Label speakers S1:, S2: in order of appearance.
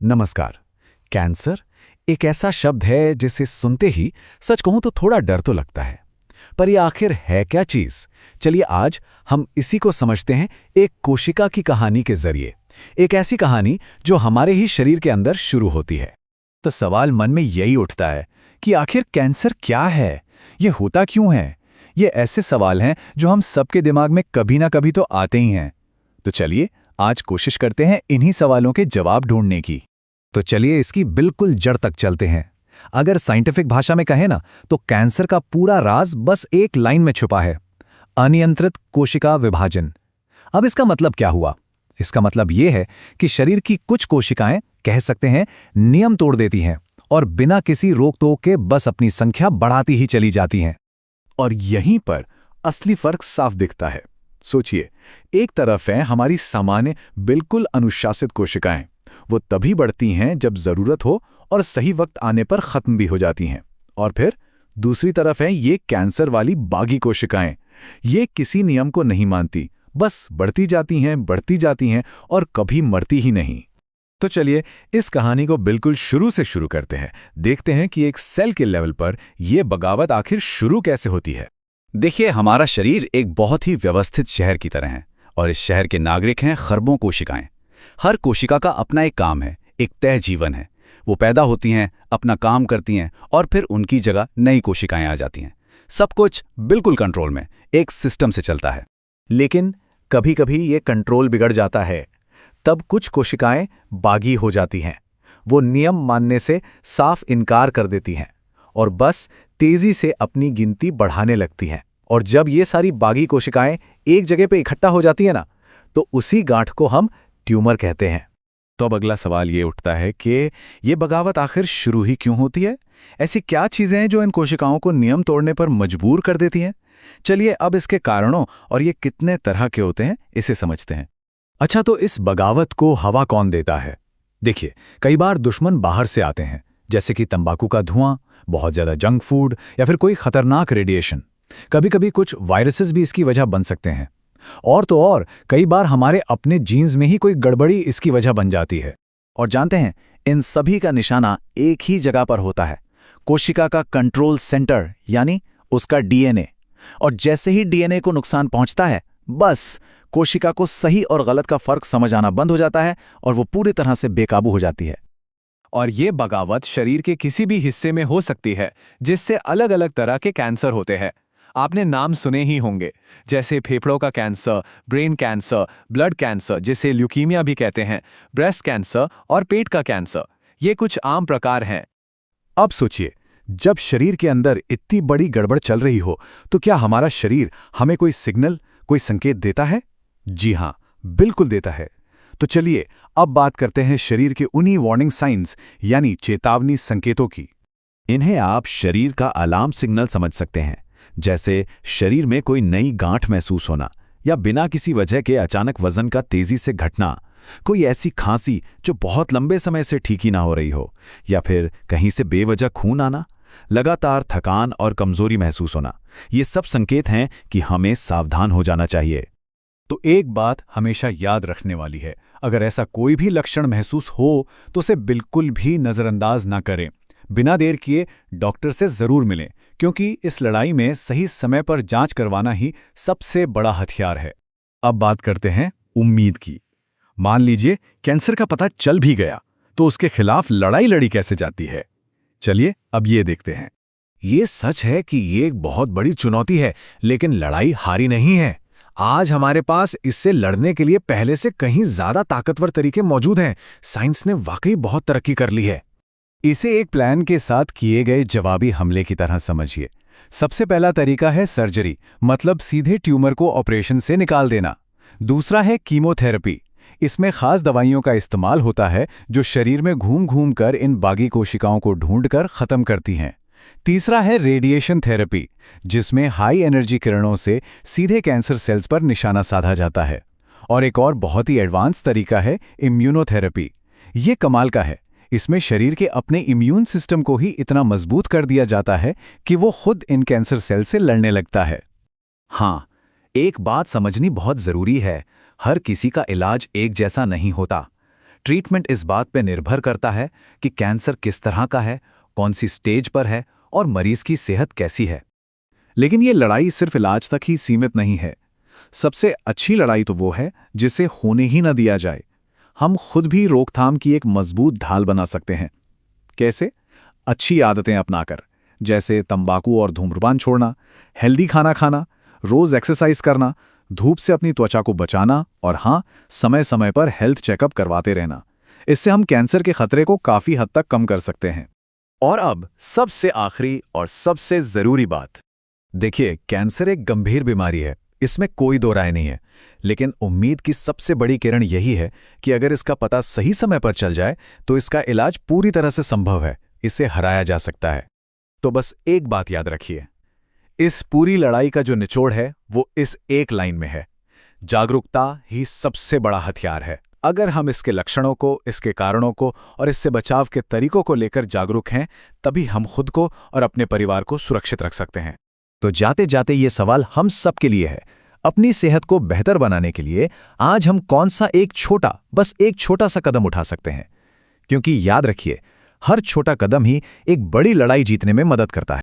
S1: नमस्कार। कैंसर एक ऐसा शब्द है जिसे सुनते ही सच कहूं तो थोड़ा डर तो लगता है। पर यह आखिर है क्या चीज? चलिए आज हम इसी को समझते हैं एक कोशिका की कहानी के जरिए। एक ऐसी कहानी जो हमारे ही शरीर के अंदर शुरू होती है।
S2: तो सवाल मन में यही उठता है कि आखिर कैंसर क्या है, ये होता क्यों है। ये ऐसे सवाल हैं जो हम सबके दिमाग में कभी ना कभी तो आते ही हैं। तो चलिए आज कोशिश करते हैं इन्हीं सवालों के जवाब ढूंढने की।
S1: तो चलिए इसकी बिल्कुल जड़ तक चलते हैं। अगर साइंटिफिक भाषा में कहें ना तो कैंसर का पूरा राज बस एक लाइन में छुपा है: अनियंत्रित कोशिका विभाजन। अब इसका मतलब क्या हुआ? इसका मतलब यह है कि शरीर की कुछ कोशिकाएं, कह सकते हैं, नियम तोड़ देती हैं और बिना किसी रोक टोक के बस अपनी संख्या बढ़ाती ही चली जाती हैं। और यहीं पर असली फर्क साफ दिखता है। सोचिए, एक तरफ है हमारी सामान्य बिल्कुल अनुशासित कोशिकाएं। वो तभी बढ़ती हैं जब जरूरत हो और सही वक्त आने पर खत्म भी हो जाती हैं। और फिर दूसरी तरफ है ये कैंसर वाली बागी कोशिकाएं। ये किसी नियम को नहीं मानती, बस बढ़ती जाती हैं और कभी मरती ही नहीं।
S2: तो चलिए इस कहानी को बिल्कुल शुरू से शुरू करते हैं। देखते हैं कि एक सेल के लेवल पर यह बगावत आखिर शुरू कैसे होती है।
S1: देखिए, हमारा शरीर एक बहुत ही व्यवस्थित शहर की तरह है और इस शहर के नागरिक हैं खरबों कोशिकाएं। हर कोशिका का अपना एक काम है, एक तय जीवन है। वो पैदा होती हैं, अपना काम करती हैं और फिर उनकी जगह नई कोशिकाएं आ जाती हैं। सब कुछ बिल्कुल कंट्रोल में, एक सिस्टम से चलता है।
S2: लेकिन कभी कभी ये कंट्रोल बिगड़ जाता है। तब कुछ कोशिकाएं बागी हो जाती हैं। वो नियम मानने से साफ इनकार कर देती हैं और बस तेजी से अपनी गिनती बढ़ाने लगती हैं। और जब ये सारी बागी कोशिकाएं एक जगह पे इकट्ठा हो जाती हैं ना, तो उसी गांठ को हम ट्यूमर कहते हैं।
S1: तो अब अगला सवाल ये उठता है कि ये बगावत आखिर शुरू ही क्यों होती है? ऐसी क्या चीजें हैं जो इन कोशिकाओं को नियम तोड़ने पर मजबूर कर देती हैं? चलिए अब इसके कारणों और ये कितने तरह के होते हैं इसे समझते हैं।
S2: अच्छा, तो इस बगावत को हवा कौन देता है? देखिए, कई बार दुश्मन बाहर से आते हैं, जैसे कि तंबाकू का धुआं, बहुत ज्यादा जंक फूड या फिर कोई खतरनाक रेडिएशन। कभी कभी कुछ वायरसेस भी इसकी वजह बन सकते हैं। और तो और कई बार हमारे अपने जीन्स में ही कोई गड़बड़ी इसकी वजह बन जाती है।
S1: और जानते हैं, इन सभी का निशाना एक ही जगह पर होता है, कोशिका का कंट्रोल सेंटर, यानी उसका डीएनए। और जैसे ही डीएनए को नुकसान पहुंचता है, बस कोशिका को सही और गलत का फर्क समझ आना बंद हो जाता है और वो पूरी तरह से बेकाबू हो जाती है।
S2: और ये बगावत शरीर के किसी भी हिस्से में हो सकती है, जिससे अलग अलग तरह के कैंसर होते हैं। आपने नाम सुने ही होंगे, जैसे फेफड़ों का cancer, brain cancer, blood cancer जिसे ल्यूकीमिया भी कहते हैं, ब्रेस्ट कैंसर और पेट का कैंसर। ये कुछ आम प्रकार हैं।
S1: अब सोचिए, जब शरीर के अंदर इतनी बड़ी गड़बड़ चल रही हो तो क्या हमारा शरीर हमें कोई सिग्नल, कोई संकेत देता है? जी हां, बिल्कुल देता है। तो चलिए अब बात करते हैं शरीर के उन्हीं वार्निंग साइंस यानी चेतावनी संकेतों की। इन्हें आप शरीर का अलार्म सिग्नल समझ सकते हैं, जैसे शरीर में कोई नई गांठ महसूस होना या बिना किसी वजह के अचानक वजन का तेजी से घटना, कोई ऐसी खांसी जो बहुत लंबे समय से ठीक ही ना हो रही हो, या फिर कहीं से बेवजह खून आना, लगातार थकान और कमजोरी महसूस होना। ये सब संकेत हैं कि हमें सावधान हो जाना चाहिए।
S2: तो एक बात हमेशा याद रखने वाली है, अगर ऐसा कोई भी लक्षण महसूस हो तो उसे बिल्कुल भी नज़रअंदाज ना करें। बिना देर किए डॉक्टर से ज़रूर मिलें, क्योंकि इस लड़ाई में सही समय पर जांच करवाना ही सबसे बड़ा हथियार है। अब बात करते हैं उम्मीद की। मान लीजिए कैंसर का पता चल भी गया, तो उसके खिलाफ लड़ाई लड़ी कैसे जाती है? चलिए अब ये देखते हैं।
S1: ये सच है कि ये एक बहुत बड़ी चुनौती है, लेकिन लड़ाई हारी नहीं है। आज हमारे पास इससे लड़ने के लिए पहले से कहीं ज्यादा ताकतवर तरीके मौजूद हैं। साइंस ने वाकई बहुत तरक्की कर ली है।
S2: इसे एक प्लान के साथ किए गए जवाबी हमले की तरह समझिए। सबसे पहला तरीका है सर्जरी, मतलब सीधे ट्यूमर को ऑपरेशन से निकाल देना। दूसरा है कीमोथेरेपी। इसमें खास दवाइयों का इस्तेमाल होता है जो शरीर में घूम घूम कर इन बागी कोशिकाओं को ढूंढकर खत्म करती हैं। तीसरा है रेडिएशन थेरेपी, जिसमें हाई एनर्जी किरणों से सीधे कैंसर सेल्स पर निशाना साधा जाता है। और एक और बहुत ही एडवांस तरीका है इम्यूनोथेरेपी। ये कमाल का है। इसमें शरीर के अपने इम्यून सिस्टम को ही इतना मजबूत कर दिया जाता है कि वो खुद इन कैंसर सेल से लड़ने लगता है।
S1: हाँ, एक बात समझनी बहुत जरूरी है, हर किसी का इलाज एक जैसा नहीं होता। ट्रीटमेंट इस बात पर निर्भर करता है कि कैंसर किस तरह का है, कौन सी स्टेज पर है और मरीज की सेहत कैसी है। लेकिन ये लड़ाई सिर्फ इलाज तक ही सीमित नहीं है। सबसे अच्छी लड़ाई तो वो है जिसे होने ही न दिया जाए। हम खुद भी रोकथाम की एक मजबूत ढाल बना सकते हैं। कैसे? अच्छी आदतें अपनाकर, जैसे तंबाकू और धूम्रपान छोड़ना, हेल्दी खाना खाना, रोज एक्सरसाइज करना, धूप से अपनी त्वचा को बचाना और हाँ, समय समय पर हेल्थ चेकअप करवाते रहना। इससे हम कैंसर के खतरे को काफी हद तक कम कर सकते हैं।
S2: और अब सबसे आखिरी और सबसे जरूरी बात।
S1: देखिए, कैंसर एक गंभीर बीमारी है, इसमें कोई दो राय नहीं है। लेकिन उम्मीद की सबसे बड़ी किरण यही है कि अगर इसका पता सही समय पर चल जाए तो इसका इलाज पूरी तरह से संभव है, इसे हराया जा सकता है।
S2: तो बस एक बात याद रखिए, इस पूरी लड़ाई का जो निचोड़ है वो इस एक लाइन में है: जागरूकता ही सबसे बड़ा हथियार है। अगर हम इसके लक्षणों को, इसके कारणों को और इससे बचाव के तरीकों को लेकर जागरूक हैं, तभी हम खुद को और अपने परिवार को सुरक्षित रख सकते हैं।
S1: तो जाते जाते ये सवाल हम सबके लिए है। अपनी सेहत को बेहतर बनाने के लिए आज हम कौन सा बस एक छोटा सा कदम उठा सकते हैं? क्योंकि याद रखिए, हर छोटा कदम ही एक बड़ी लड़ाई जीतने में मदद करता है।